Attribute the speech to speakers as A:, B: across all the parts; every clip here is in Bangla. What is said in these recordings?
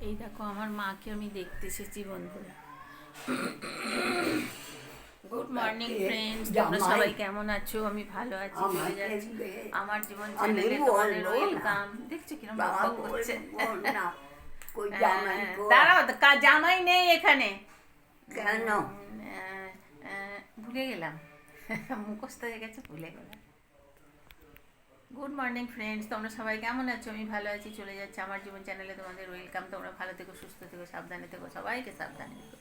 A: এই দেখো আমার মাকে আমি দেখতে এসেছি বন্ধুরা। গুড মর্নিং ফ্রেন্ডস, তোমরা সবাই কেমন আছো? আমি ভালো আছি, চলে যাচ্ছি। আমার জীবন চ্যানেলে তোমাদের ওয়েলকাম। দেখছো কিরম বকবক করছে। দাঁড়াও, জামাই নেই এখানে।
B: কেন?
A: ভুলে গেলাম, মুখস্থ হয়ে গেছে, ভুলে গেলাম। গুড মর্নিং ফ্রেন্ডস, তোমরা সবাই কেমন আছো? আমি ভালো আছি, চলে যাচ্ছে আমার জীবন চ্যানেলে তোমাদের ওয়েলকাম। তোমরা ভালো থেকো, সুস্থ থেকো, সাবধানে থেকো, সবাইকে সাবধানে থেকো।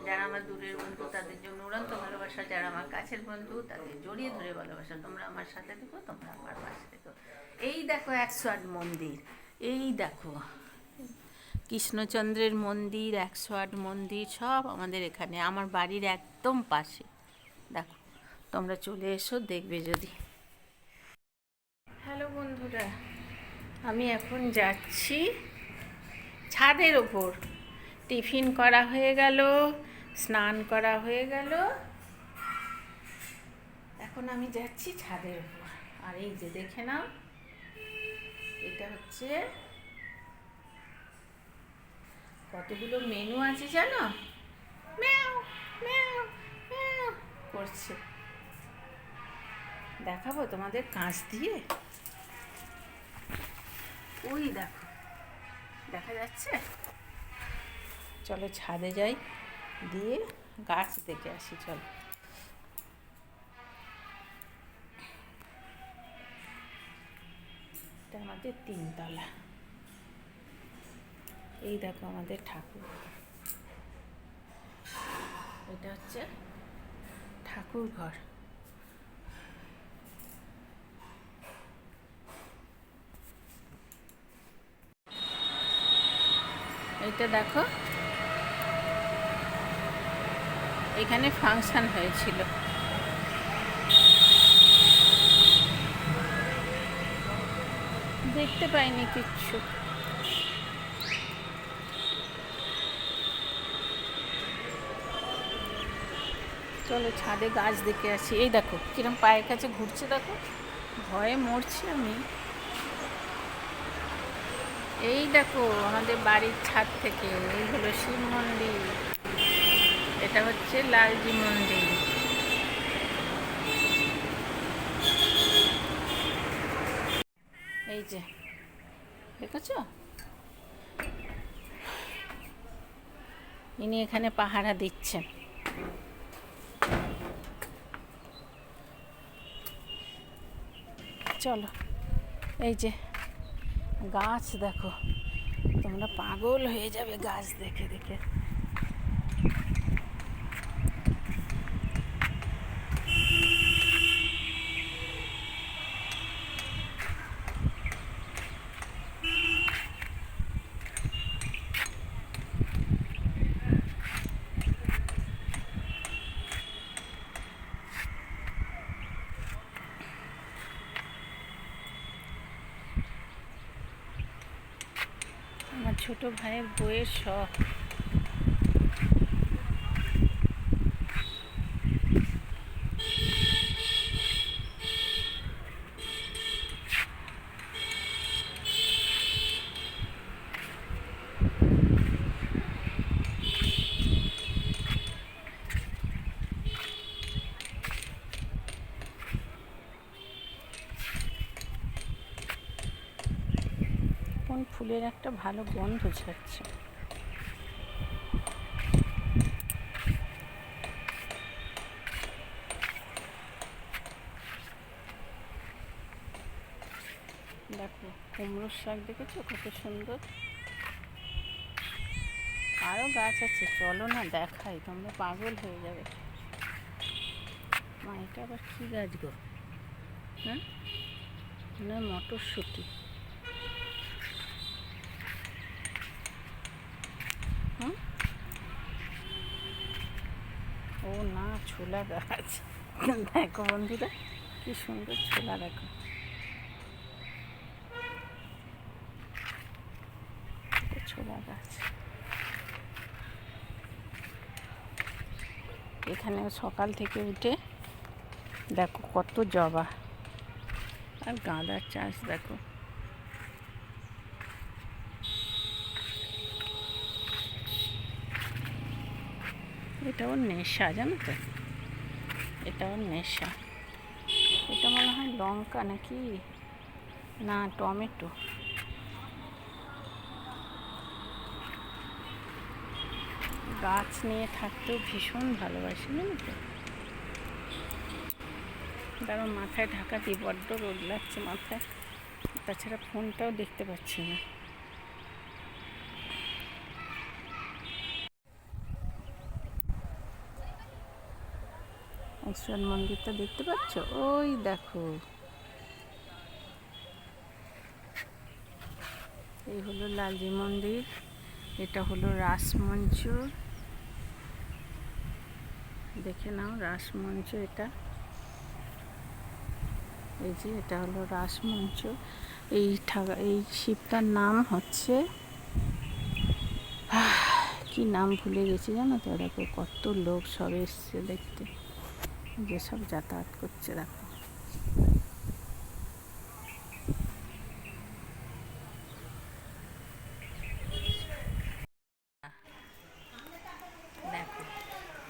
A: যারা আমার দূরের বন্ধু তাদের জন্য উড়ন্ত ভালোবাসা, যারা আমার কাছের বন্ধু তাদের জড়িয়ে ধরে ভালোবাসা। তোমরা আমার সাথে থেকো, তোমরা আমার পাশে থেকো। এই দেখো 108 মন্দির, এই দেখো কৃষ্ণচন্দ্রের মন্দির, 108 মন্দির সব আমাদের এখানে, আমার বাড়ির একদম পাশে। দেখো, তোমরা চলে এসো, দেখবে যদি। হ্যালো বন্ধুরা, আমি এখন যাচ্ছি ছাদের ওপর। টিফিন করা হয়ে গেল, স্নান করা হয়ে গেল, এখন আমি যাচ্ছি ছাদের ওপর। আর এই যে দেখে নাও, এটা হচ্ছে কতগুলো মেনু আছে জানো? ম্যাও ম্যাও ম্যাও করছে। দেখাবো তোমাদের কাঁচ দিয়ে। ওই দেখো, দেখা যাচ্ছে? চলো ছাদে যাই, দিয়ে গাছ দেখে আসি। চলো, এটা আমাদের 3 তলা। এই দেখো আমাদের ঠাকুর, এটা হচ্ছে ঠাকুর ঘর। এটা দেখো, এখানে ফাংশন হয়েছিল। দেখতে পাইনি কিচ্ছু। চলো ছাদে গাছ দেখে আসি। এই দেখো কিরম পায়ের কাছে ঘুরছে, দেখো, ভয়ে মরছি আমি। এই দেখো আমাদের বাড়ির ছাদ থেকে, এই হলো শিব মন্দির, এটা হচ্ছে লালজি মন্দির। এই যে দেখেছো, ইনি এখানে পাহারা দিচ্ছেন। চলো, এই যে গাছ দেখো, তোমরা পাগল হয়ে যাবে গাছ দেখে দেখে। আমার ছোট ভাইয়ের বইয়ের শখ। কোন ফুলের একটা ভালো গন্ধ ছাড়ছে। দেখো কুমড়োর শাক দেখেছো কত সুন্দর। আরও গাছ আছে, চলো না দেখাই, তোমরা পাগল হয়ে যাবে। মা, এটা আবার কী গাছ গো? হ্যাঁ, না মটরশুঁটি। হুম, ও না, ছোলা গাছ। দেখো বন্ধুরা কি সুন্দর ছোলা, দেখো ছোলা গাছ। এখানে সকাল থেকে উঠে দেখো কত জবা আর গাঁদার চাষ। দেখো এটা ওর নেশা, জানো তো, এটা ওর নেশা। এটা মনে হয় লঙ্কা নাকি, না টমেটো। গাছ নিয়ে থাকতেও ভীষণ ভালোবাসি, জানো তো। কারণ মাথায় ঢাকা দিয়ে বড্ড রোদ লাগছে মাথায়, তাছাড়া ফোনটাও দেখতে পাচ্ছি না। ঈশ্বর মন্দিরটা দেখতে পাচ্ছ, ওই দেখো, এই হলো লালজি মন্দির, এটা হলো রাসমঞ্চ, দেখে নাও রাসমঞ্চ। এটা এই যে এটা হলো রাসমঞ্চ। এই শিবটার নাম হচ্ছে, কি নাম ভুলে গেছি জানো তো। দেখো কত লোক সব এসছে দেখতে, যেসব যাতায়াত করছে দেখো। দেখো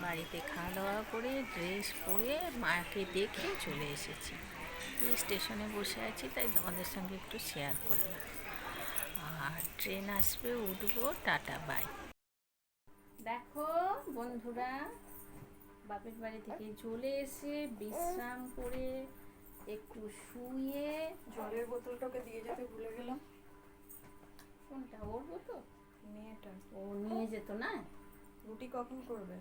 A: বাড়িতে খাওয়া দাওয়া করে ড্রেস পরে মাকে দেখে চলে এসেছি। স্টেশনে বসে আছি, তাই তোমাদের সঙ্গে একটু শেয়ার করলাম। আর ট্রেন আসবে, উঠবো, টাটা বাই। দেখো বন্ধুরা, বাপের বাড়ি থেকে চলে এসে বিশ্রাম করে একটু শুয়ে,
B: জলের বোতলটাকে দিয়ে যেতে ভুলে গেলাম।
A: কোনটা? ওর বোতল?
B: মেয়েটা
A: ও নিয়ে যেত না।
B: রুটি কখন করবে?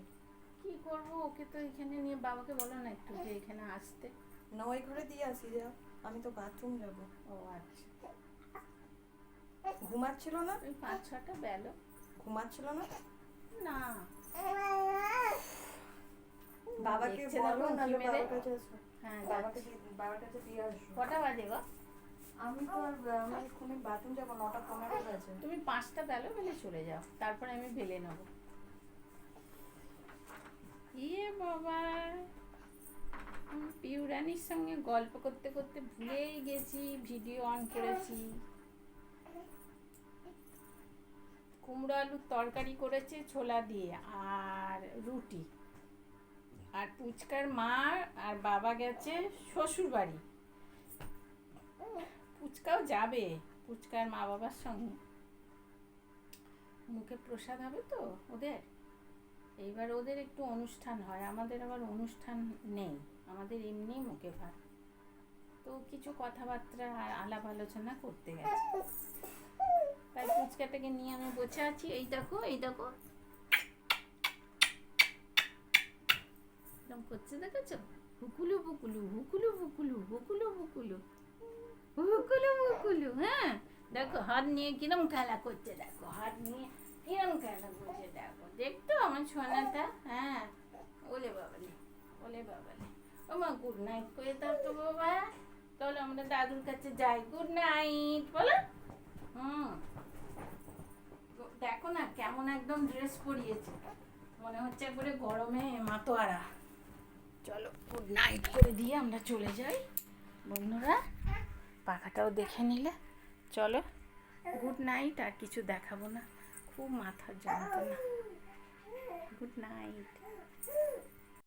A: কি করব, ওকে তো এখানে নিয়ে, বাবাকে বলো না একটু যে এখানে আসতে।
B: না ওই ঘরে দিয়ে আসি, যা, আমি তো বাথরুম যাব।
A: ও আচ্ছা।
B: ঘুমাচ্ছিল না?
A: ওই 5-6টা বেলো।
B: ঘুমাচ্ছিল না?
A: না,
B: বাবাকে
A: দেখছে
B: বলো,
A: দেখো
B: না
A: উঁকি মেরে।
B: বাবার কাছে আসো।
A: হ্যাঁ
B: বাবার কাছে দিয়ে আসো।
A: কটা বাজে গো?
B: আমি তো আর আমি এক্ষুনি বাথরুম যাবো, 9:15 বাজে।
A: তুমি 5টা বেলো বেলে চলে যাও, তারপরে আমি বেলে নেব। ইয়ে বাবা, আমি পিউরানির সঙ্গে গল্প করতে করতে ভুলেই গেছি ভিডিও অন করেছি। কুমড়ো আলুর তরকারি করেছে ছোলা দিয়ে, আর রুটি। আর পুচকার মা আর বাবা গেছে শ্বশুর বাড়ি, পুচকাও যাবে পুচকার মা বাবার সঙ্গে। মুখে প্রসাদ হবে তো ওদের, এইবার ওদের একটু অনুষ্ঠান হয়, আমাদের আবার অনুষ্ঠান নেই, আমাদের এমনি মুখে ভাত। তো কিছু কথাবার্তা আর আলাপ আলোচনা করতে গেছে, তাই ফুচকাটাকে নিয়ে আমি বসে আছি। এই দেখো, এই দেখো এরকম করছে, দেখেছো? হুকুলু বুকুলু, হুকুলু বুকুলু, হুকুলু বুকুলু, হুকুলু বুকুলু। হ্যাঁ দেখো হাত নিয়ে কিরম খেলা করছে, দেখো হাত নিয়ে কিরম খেলা করছে, দেখো, দেখতো আমার সোনাটা। হ্যাঁ, ওলে বাবালে, ওলে বাবালে। ও মা, গুড নাইট করে দাও তো বাবা, তাহলে আমরা দাদুর কাছে যাই। গুড নাইট বলো। দেখো না কেমন একদম ড্রেস পরিয়েছে, মনে হচ্ছে একবারে গরমে মাতোয়ারা। চলো গুড নাইট করে দিয়ে আমরা চলে যাই বন্ধুরা। পাখাটাও দেখে নিলে, চলো গুড নাইট। আর কিছু দেখাবো না, খুব মাথার যন্ত্রণা। Good night.